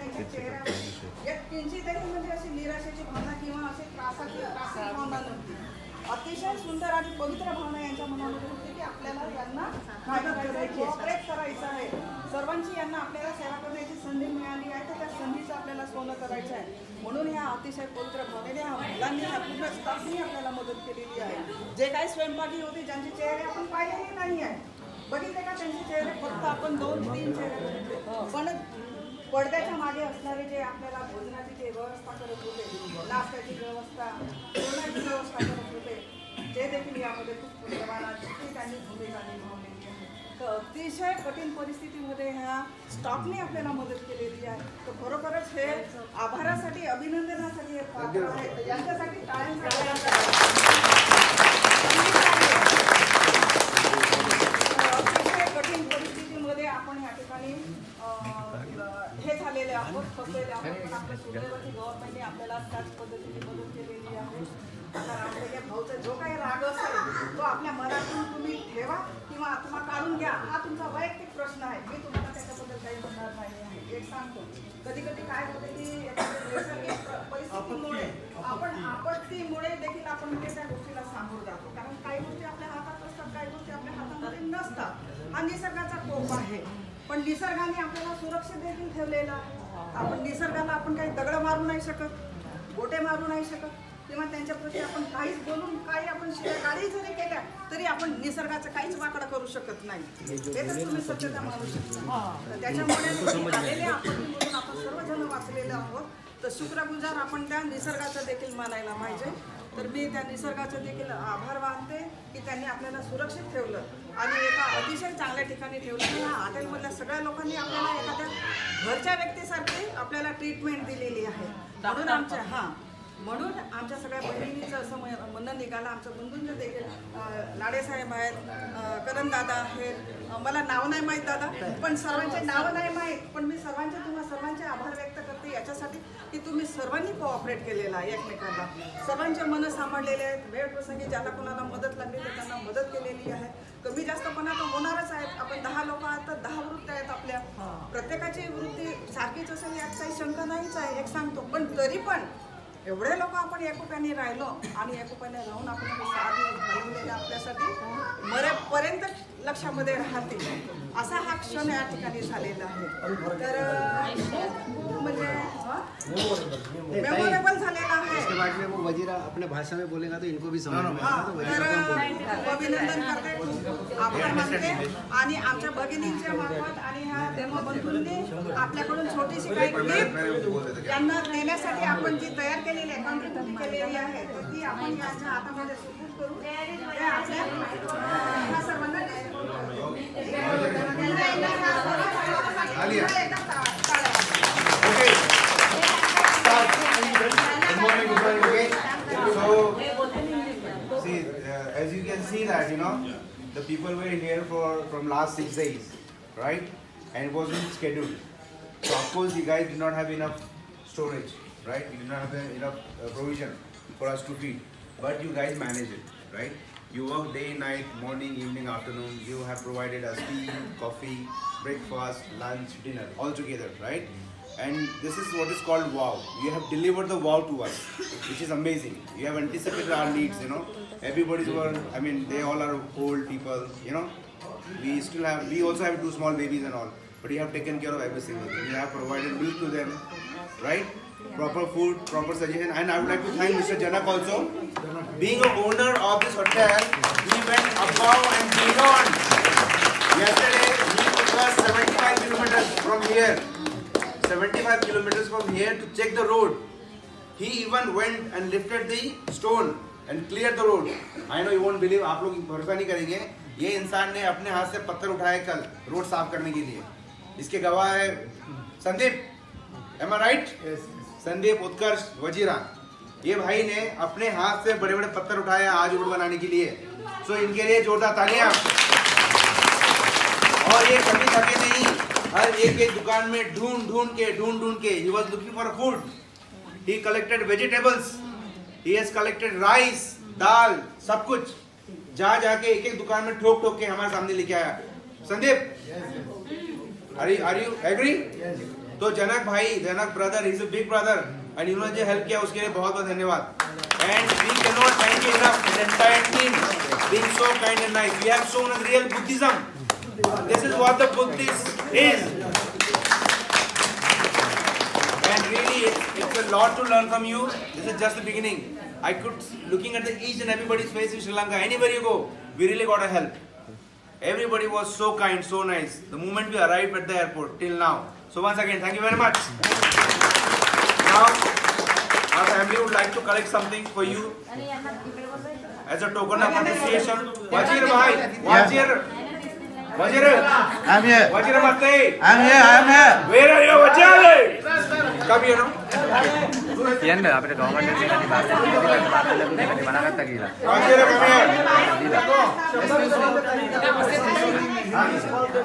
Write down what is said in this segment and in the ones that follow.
त्यांच्या चेहऱ्यावर एक किंचितही म्हणजे अशी निराशेची भावना किंवा अशी त्रासाची भावना नव्हती. अतिशय सुंदर आणि पवित्र भावना यांच्या मनामध्ये होती की आपल्याला यांना मदत करायची, कोऑपरेट करायचं आहे. सर्वांची यांना आपल्याला सेवा करण्याची संधी मिळाली आहे, तर त्या संधीचं आपल्याला सोनं करायचं आहे. म्हणून ह्या अतिशय पवित्र भावनेने ह्या मुलांनी ह्या पूर्ण स्टाफनी आपल्याला मदत केलेली आहे. जे काही स्वयंपाकी होते ज्यांचे चेहरे आपण पाहिलेही नाही आहे, बघितले का त्यांचे चेहरे, फक्त आपण 2-3 चेहरे बघितले, पण पडद्याच्या मागे असणारे जे आपल्याला भोजनाची जे व्यवस्था करत होते, नाश्त्याची व्यवस्था, जेवणाची व्यवस्था करत होते, जे देखील यामध्ये खूप प्रमाणात त्यांनी भूमिका निभावलेली आहे. तर अतिशय कठीण परिस्थितीमध्ये ह्या स्टाफने आपल्याला मदत केलेली आहे. तर खरोखरच हे आभारासाठी, अभिनंदनासाठी हे पात्र आहे. यांच्यासाठी टाळ्यांचा अतिशय कठीण परिस्थितीमध्ये आपण ह्या ठिकाणी हे झालेले आहोत, फसलेले आहोत. पण आपल्या सुदैवाची गव्हर्नमेंटने आपल्याला त्याच पद्धतीने मदत केलेली आहे. तर आपल्या भाऊचा जो काही राग असेल तो आपल्या मनातून तुम्ही ठेवा किंवा आत्मा काढून घ्या. हा तुमचा वैयक्तिक प्रश्न आहे. मी तुम्हाला त्याच्याबद्दल काही म्हणणार नाही आहे. एक सांगतो, कधी कधी काय होते की नैसर्गिक परिस्थितीमुळे आपण आपत्तीमुळे देखील आपण त्या गोष्टीला सामोरं जातो. कारण काही गोष्टी आपल्या हातात असतात, काही गोष्टी आपल्या हातामध्ये नसतात. हा निसर्गाचा कोप आहे. पण निसर्गाने आपल्याला सुरक्षित देखील ठेवलेला आहे. आपण निसर्गाला आपण काही दगड मारू नाही शकत, गोटे मारू नाही शकत, किंवा त्यांच्याप्रती आपण काहीच बोलून काही आपण शिव्यागाळी जरी केल्या तरी आपण निसर्गाचं काहीच वाकडं करू शकत नाही. हे तर तुम्ही सत्यता मानू शकता. तर त्याच्यामुळे आलेले आपत्तीमधून आपण सर्वजण वाचलेले आहोत. तर शुक्रगुजार आपण त्या निसर्गाचं देखील मानायला पाहिजे. तर मी त्या निसर्गाचं देखील आभार मानते की त्यांनी आपल्याला सुरक्षित ठेवलं आणि एका अतिशय चांगल्या ठिकाणी ठेवलं. ह्या हॉटेलमधल्या सगळ्या लोकांनी आपल्याला एखाद्या घरच्या व्यक्तीसारखी आपल्याला ट्रीटमेंट दिलेली आहे. म्हणून आमच्या सगळ्या बहिणींचं असं म्हणणं निघालं. आमचं बंधूंचं देखील लाडेसाहेब आहेत, करण दादा आहेत, मला नाव नाही माहीत दादा, पण सर्वांचे नावं नाही माहीत, पण मी तुम्हा सर्वांचे आभार व्यक्त करते याच्यासाठी की तुम्ही सर्वांनी कोऑपरेट केलेला आहे एकमेकांना. सर्वांचे मन सांभाळलेले आहेत. वेळ प्रसंगी ज्याला कोणाला मदत लागली तर त्यांना मदत केलेली आहे. कमी जास्तपणा तर होणारच आहेत. आपण 10 लोक आहात तर 10 वृत्त्या आहेत आपल्या. प्रत्येकाची वृत्ती सारखीच असेल यात काही शंका नाहीच आहे, एक सांगतो. पण तरी पण एवढे लोक आपण एकोप्याने राहिलो आणि एकोप्याने राहून आपण हे 6 दिवस घालवलेले आपल्यासाठी मरेपर्यंत लक्षामध्ये राहतील असा हा क्षण या ठिकाणी झालेला आहे. तर म्हणजे मेमोरेबल झालेला आहे. इसके बाद में वो वजीरा अपने भाषा में बोलेगा तो इनको भी समझ में आएगा. तो वजीरा कौन बोलेगा? अभिनंदन करते, खूप आभार मानते आणि आमच्या भगिनींच्या मार्फत आणि ह्या देवबंधूंनी आपल्याकडून छोटीशी काही गिफ्ट यांना देण्यासाठी आपण जी तयार केलेली आहे, कॉन्ट्रीब्युट केलेली आहे, तर ती आपण यांच्या हातामध्ये सुपूर्द करू. ते आपल्या ह्या सर्वांना Okay. Start. Good morning, good morning. Okay. So, see, as you can see that the people were here from last 6 days, right? And it wasn't scheduled. So of course, you guys did not have enough storage, right? You did not have enough provision for us to feed, but you guys managed it, right? You work day, night, morning, evening, afternoon. You have provided us tea, coffee, breakfast, lunch, dinner, all together, right? And this is what is called wow. You have delivered the wow to us, which is amazing. You have anticipated our needs, Everybody's work, I mean, they all are old people, We also have 2 small babies and all. But you have taken care of every single thing. You have provided milk to them, right? Proper food, proper suggestion. And I would like to thank Mr. Janak also. Being an owner of this hotel, he went above and beyond. Yesterday, he took us 75 kilometers from here. 75 kilometers from here to check the road. He even went and lifted the stone and cleared the road. I know you won't believe, आप लोग भरोसा नहीं करेंगे, ये इंसान ने अपने हाथ से पत्थर उठाए कल रोड साफ करने के लिए. इसके गवाह है Sandeep, am I right? Yes. Sandeep उत्कर्ष वजीरा, ये भाई ने अपने हाथ से बड़े बड़े पत्थर उठाए आज रोड बनाने के लिए. सो इनके लिए जोरदार तालियां. और ये कभी थके नहीं, हर एक दुकान में ढूंढ के he was looking for food. He collected vegetables, he has collected rice, दाल, सब कुछ जाके एक दुकान में ठोक के हमारे सामने लेके आया. Sandeep, are you agree? तो जनक भाई, Janak brother, is a big brother, and इन्होंने जो हेल्प किया उसके लिए बहुत बहुत धन्यवाद. And we can not thank you enough, the entire team being so kind and nice. We have shown a real Buddhism. This is what the Buddhist is. And really, it's a lot to learn from you. This is just the beginning. I could, looking at each and everybody's face in Sri Lanka, anywhere you go, we really got a help. Everybody was so kind, so nice. The moment we arrived at the airport till now. So once again, thank you very much. Now, our family would like to collect something for you as a token of appreciation. Wajir bhai, Wajir. Wajir. I'm here. Wajir Mate. I'm here. Where are you, Wajir? Come here, no? කියන්න අපිට government එකේ ඉඳන් වාර්තා පිළිබඳව වාර්තා ලැබුණේ මනාගත්තා කියලා. Wajir, come here.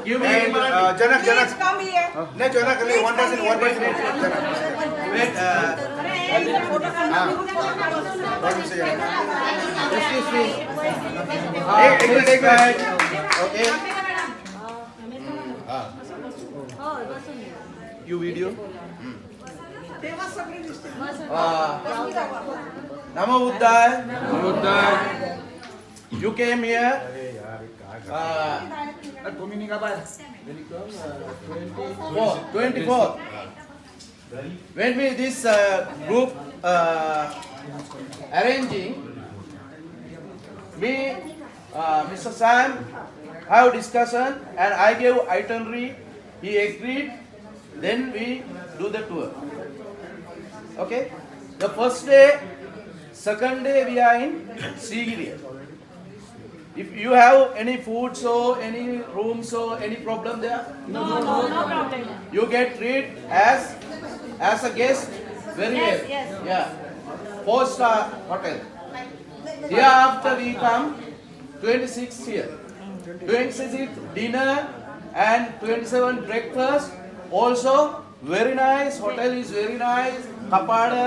You And Janak, Please Janak. come here. No, Janak, only one person. Wait, excuse me. Take that. Okay. You video. तेव्हा सगळी दिसते. Namo Buddhaya. You came here. 24th. When we this group arranging, me, Mr. Sam, have discussion and I gave itinerary. He agreed. Then we do the tour. Okay. The first day, second day we are in Sigiri. If you have any food, so any room, so any problem there? No problem. You get treated as a guest. Very Yes, well. yes. Yeah. 4-star hotel. Hereafter we come 26th here. 26th dinner and 27 breakfast. Also very nice. Hotel is very nice. Kapada,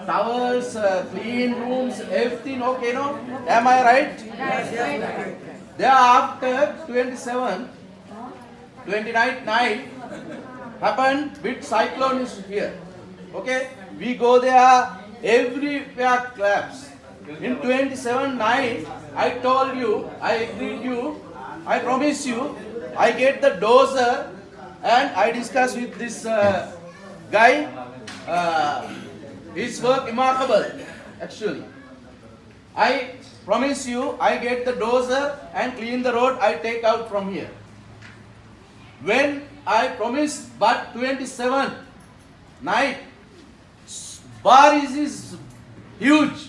towels, clean rooms, everything okay, no? Am I right? Thereafter 27, 29th night happened with cyclone is here. Okay? We go there, everywhere claps. In 27 night, I told you, I agreed you, I promise you, I get the dozer and I discuss with this guy. His work remarkable, actually. I promise you, I get the dozer and clean the road, I take out from here. When I promise, but 27 night, bar is huge.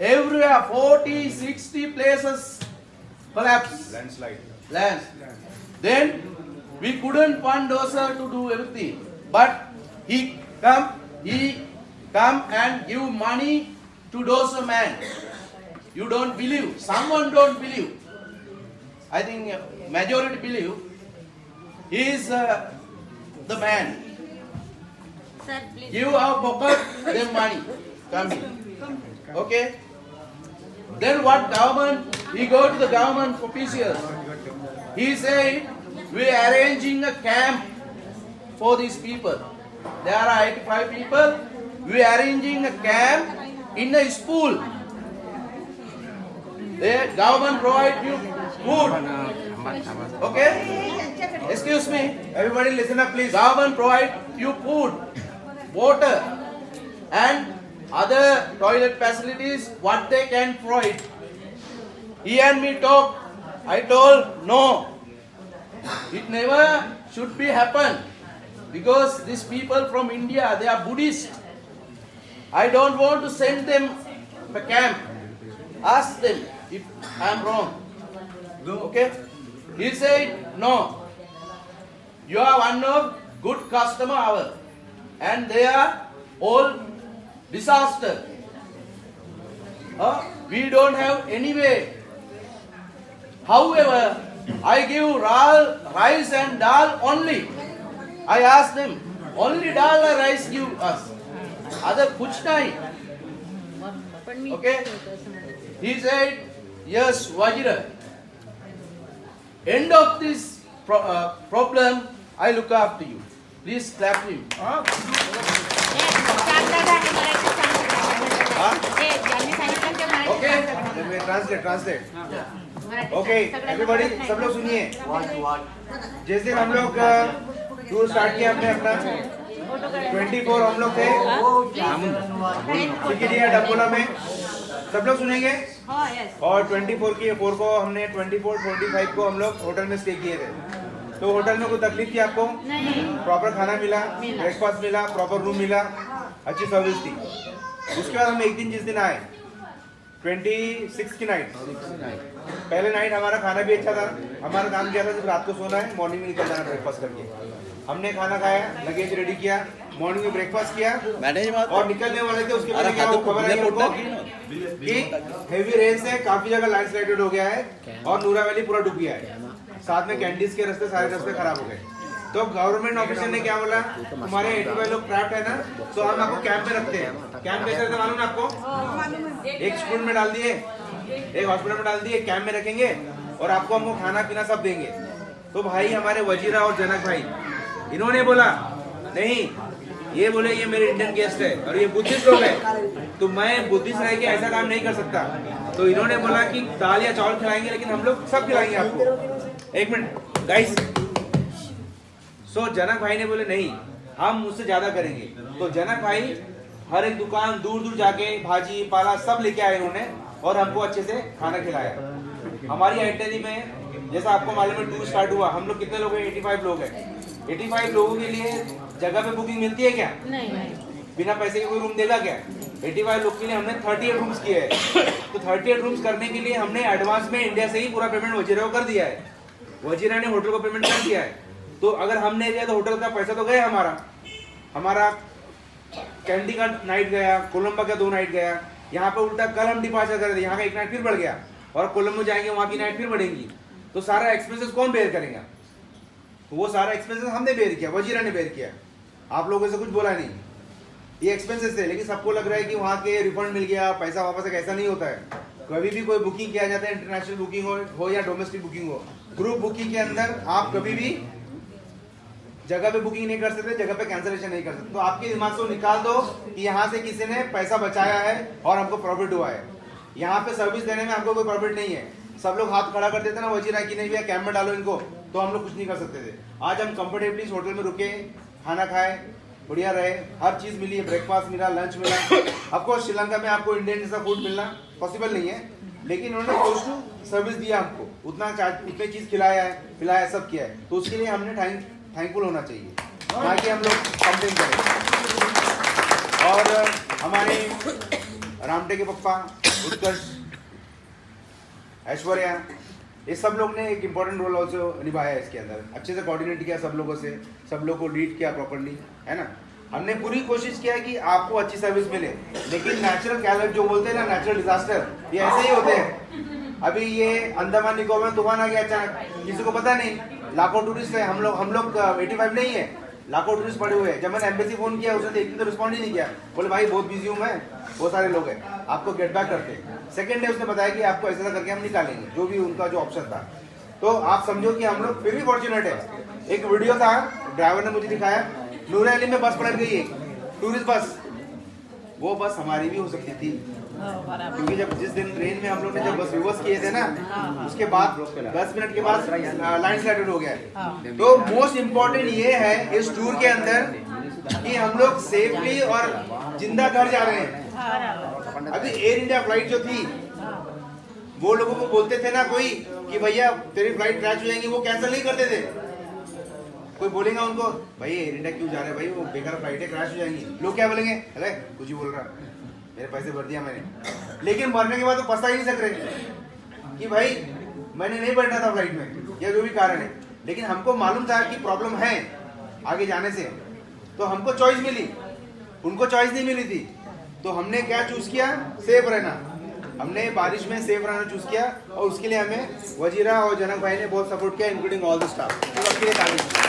Everywhere, 40, 60 places collapse. Landslide. Lands. Then we couldn't find dozer to do everything. But he come and give money to dozer man. You don't believe. Someone don't believe. I think majority believe. He is the man. Sir, please. Give our pocket them money. Come here. Okay. Then what government? He go to the government officials. He said, we are arranging a camp for these people. There are 85 people. We are arranging a camp in a school. The government provide you food. Okay? Excuse me. Everybody listen up, please. Government provide you food, water, and other toilet facilities, what they can provide. He and me talk. I told no. It never should be happen. Because these people from India, they are Buddhist. I don't want to send them to camp. Ask them if I am wrong. Okay? He said, no. You are one of good customer hour. And they are all disaster. We don't have any way. However, I give rice and dal only. I asked them, only dal or rice give us. Other kuch nahi. Okay? He said, yes, Vajra. End of this problem, I look after you. Please clap him. ज्यांनी सांगितलं ते म्हणायचं Okay. Translate Marathi okay everybody सब लोग सुनिए जिस दिन हम लोग टूर स्टार्ट किया हमने अपना 24 हम लोग थे सिकिडिया डकोला में सब लोग सुनेंगे हो यस और 24 को हमने 24-25 को हम लोग होटल में स्टे किए थे तो होटल में कोई तकलीफ थी आपको नहीं प्रॉपर खाना मिला ब्रेकफास्ट मिला प्रॉपर रूम मिला अच्छी सर्विस थी उसके बाद हम एक दिन जिस दिन आए 26 की नाइट पहले नाइट हमारा खाना भी अच्छा था हमारा काम क्या था सिर्फ रात को सोना है मॉर्निंग में निकल जाना ब्रेकफास्ट करके हमने खाना खाया लगेज रेडी किया मॉर्निंग में ब्रेकफास्ट किया और निकलने वाले थे उसके बाद क्या वो खबर आई हमको कि हेवी रेन से काफी जगह लैंडस्लाइडेड हो गया है और नूरा वैली पूरा डूब गया है साथ में कैंडीज के रास्ते सारे रास्ते खराब हो गए तो गवर्नमेंट ऑफिसर ने क्या बोला तुम्हारे 85 लोग ट्रैप्ड है ना तो हम आपको कैंप में रखते हैं कैंप कैसे रहते मालूम है आपको एक स्कूल में डाल दिए एक हॉस्पिटल में डाल दिए कैंप में रखेंगे और आपको हमको खाना पीना सब देंगे तो भाई हमारे वजीरा और जनक भाई इन्होंने बोला नहीं ये बोले ये मेरे इंडियन गेस्ट है और ये बुद्धिस्ट लोग है तो मैं बुद्धिस्ट रह के ऐसा काम नहीं कर सकता तो इन्होंने बोला कि दाल या चावल खिलाएंगे लेकिन हम लोग सब खिलाएंगे आपको एक मिनट गाइस सो जनक भाई ने बोले नहीं हम उससे ज्यादा करेंगे तो जनक भाई हर एक दुकान दूर दूर जाके भाजी पाला सब लेके आए उन्होंने और हमको अच्छे से खाना खिलाया हमारी आइटनरी में जैसा आपको मालूम है टूर स्टार्ट हुआ हम लोग कितने लोग हैं 85 लोग हैं 85 लोगों के लिए जगह पे बुकिंग मिलती है क्या नहीं बिना पैसे के कोई रूम देगा क्या 85 लोग के लिए हमने 38 रूम्स किए हैं तो 38 रूम्स करने के लिए हमने एडवांस में इंडिया से ही पूरा पेमेंट वजीरा को कर दिया है वजीरा ने होटल को पेमेंट कर दिया है तो अगर हम नहीं दिया तो होटल का पैसा तो गया हमारा कैंडी का नाइट गया कोलंबो का 2 नाइट गया यहाँ पे उल्टा कल हम डिपार्चर कर रहे थे यहाँ का एक नाइट फिर बढ़ गया और कोलंबो जाएंगे वहाँ की नाइट फिर बढ़ेंगी तो सारा एक्सपेंसेस कौन बेयर करेगा वो सारा एक्सपेंसेस हमने बेयर किया वजीरा ने बेयर किया आप लोगों से कुछ बोला नहीं ये एक्सपेंसेस थे लेकिन सबको लग रहा है कि वहाँ के रिफंड मिल गया पैसा वापस ऐसा नहीं होता है कभी भी कोई बुकिंग किया जाता है इंटरनेशनल बुकिंग हो या डोमेस्टिक बुकिंग हो ग्रुप बुकिंग के अंदर आप कभी भी जगह पे बुकिंग नहीं कर सकते जगह पे कैंसिलेशन नहीं कर सकते तो आपके दिमाग से निकाल दो कि यहाँ से किसी ने पैसा बचाया है और हमको प्रॉफिट हुआ है यहाँ पे सर्विस देने में हमको कोई प्रॉफिट नहीं है सब लोग हाथ खड़ा कर देते ना वजीरा की नहीं भैया कैंप में डालो इनको तो हम लोग कुछ नहीं कर सकते थे आज हम कंफर्टेबली होटल में रुके खाना खाए बढ़िया रहे हर चीज मिली है ब्रेकफास्ट मिला लंच मिला आपको श्रीलंका में आपको इंडियन जैसा फूड मिलना पॉसिबल नहीं है लेकिन उन्होंने क्लोज टू सर्विस दिया हमको उतने चीज खिलाया है पिलाया सब किया है तो उसके लिए हमने थैंकफुल होना चाहिए ना कि हम लोग कंप्लेन करें और हमारे रामटे के पप्पा उत्कर्ष ऐश्वर्या ये सब लोग ने एक इम्पोर्टेंट रोल ऑल्सो निभाया है इसके अंदर अच्छे से कोऑर्डिनेट किया सब लोगों से सब लोग को लीड किया प्रॉपर्ली है ना हमने पूरी कोशिश किया कि आपको अच्छी सर्विस मिले लेकिन नेचुरल कैलेमिटी जो बोलते हैं ना नेचुरल डिजास्टर ये ऐसे ही होते हैं अभी ये अंडमान निकोबार में तूफान आ गया अचानक किसी को पता नहीं लाखों टूरिस्ट है हम लोग 85 नहीं है लाखों टूरिस्ट पड़े हुए हैं जब मैंने एम्बेसी फोन किया उसने एक दिन तो रिस्पॉन्ड ही नहीं किया बोले भाई बहुत बिजी हूँ मैं बहुत सारे लोग हैं आपको गेट बैक करते हैं सेकेंड डे उसने बताया कि आपको ऐसा करके हम निकालेंगे जो भी उनका जो ऑप्शन था तो आप समझो कि हम लोग फिर भी फॉर्चुनेट है एक वीडियो था ड्राइवर ने मुझे दिखाया नूरा वैली में बस पलट गई है टूरिस्ट बस वो बस हमारी भी हो सकती थी क्योंकि जब जिस दिन ट्रेन में हम लोग ने जब बस रिवर्स किए थे ना उसके बाद 10 मिनट के बाद लैंडस्लाइड हो गया तो मोस्ट इम्पोर्टेंट ये है इस टूर के अंदर कि हम लोग सेफली और जिंदा घर जा रहे हैं अभी एयर इंडिया फ्लाइट जो थी वो लोगों को बोलते थे ना कोई कि भैया तेरी फ्लाइट क्रैश हो जाएंगी वो कैंसिल नहीं करते थे कोई बोलेगा उनको भाई एयर इंडिया क्यों जा रहे हैं भाई वो बेकार फ्लाइट है क्रैश हो जाएंगी लोग क्या बोलेंगे अरे कुछ ही बोल रहा मेरे पैसे भर दिया मैंने लेकिन मरने के बाद तो पछता ही नहीं सक रहे कि भाई मैंने नहीं बैठना था फ्लाइट में या जो भी कारण है लेकिन हमको मालूम था कि प्रॉब्लम है आगे जाने से तो हमको चॉइस मिली उनको चॉइस नहीं मिली थी तो हमने क्या चूज किया सेफ रहना हमने बारिश में सेफ रहना चूज किया और उसके लिए हमें वजीरा और जनक भाई ने बहुत सपोर्ट किया इंक्लूडिंग ऑल द स्टाफ तो उसके लिए तारीफ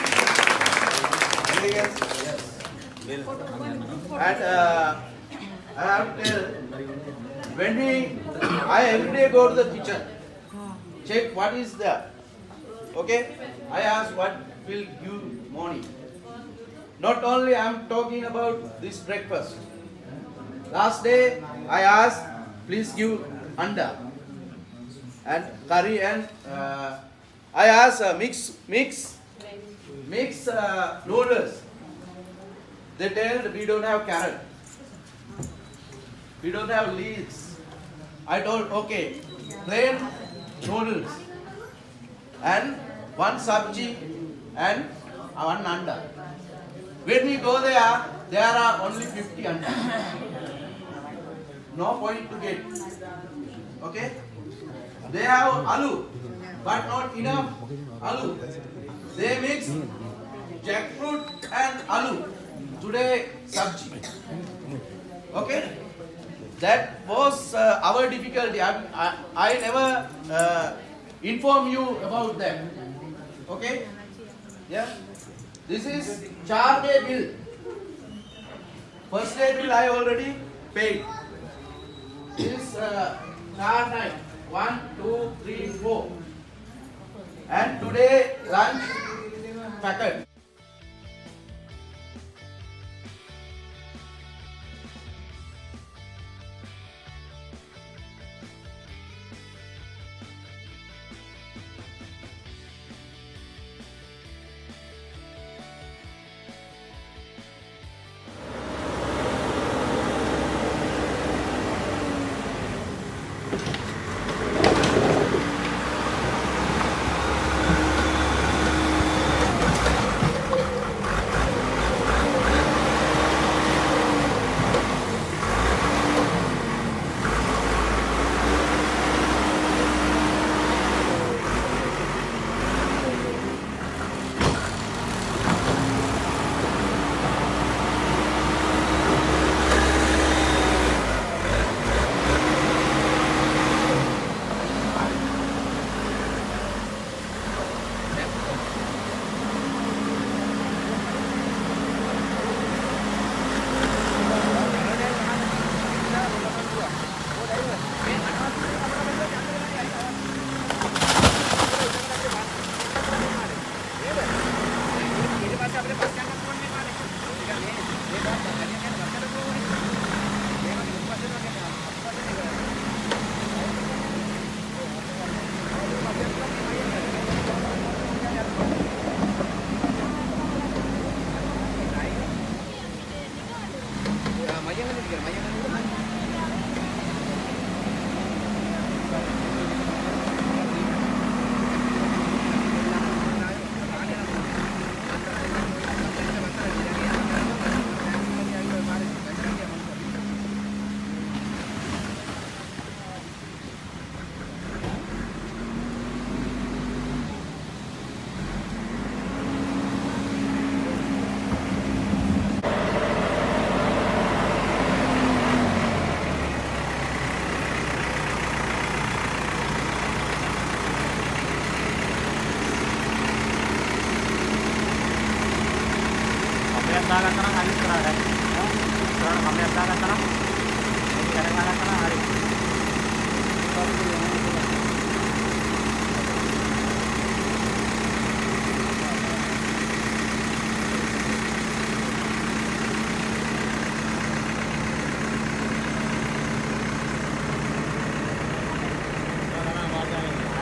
I have to tell, when I every day go to the kitchen, check what is there. Okay? I ask what will give morning. Not only I am talking about this breakfast. Last day I asked, please give anda and curry and I asked mix noodles. They told we don't have carrot, we don't have leaves. I told okay, plain noodles and one sabji and one anda. When we go there are only 50 anda. No point to get. Okay? They have aloo, but not enough aloo. They mix jackfruit and aloo. Today, sabji. Okay? That was our difficulty. I never inform you about that. Okay? Yeah? This is 4 day bill. First day bill I already paid. This 4 night. 1, 2, 3, 4. And today lunch packet.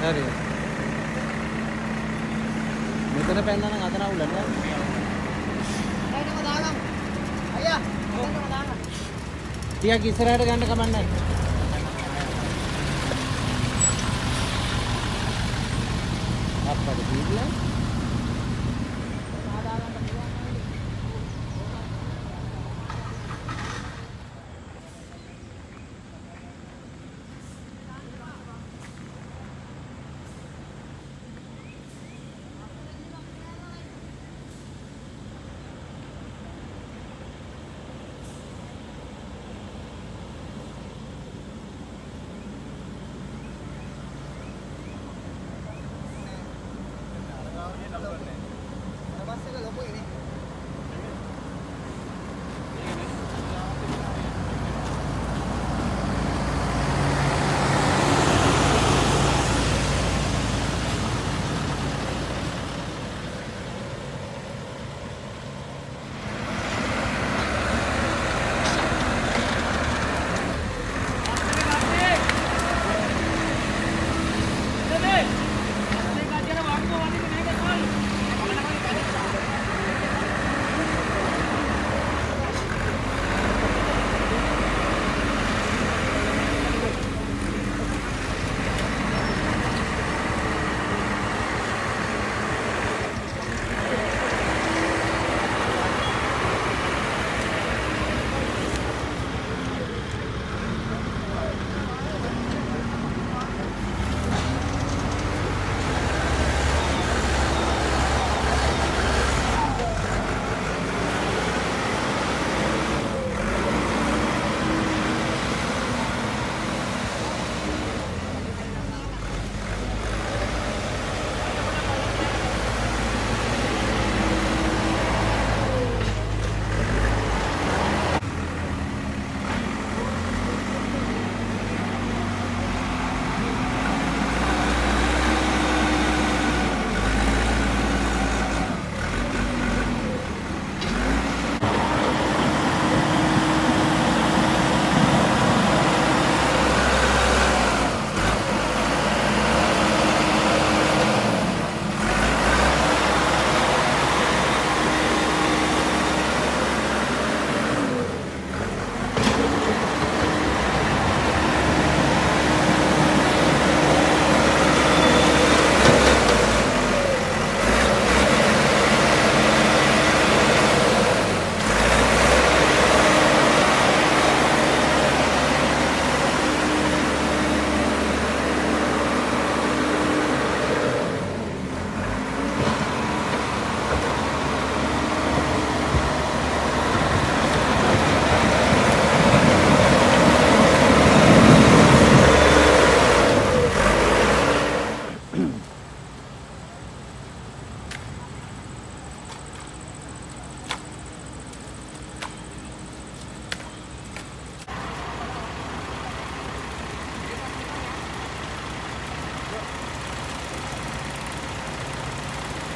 හරි. මෙතන පැන්නා නම් අතන අවුල නෑ. ටිකක් ඉස්සරහට ගන්න කමක් නැහැ. අප්පඩ දීලා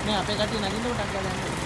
नाही आपे काठी नाही टाकल्या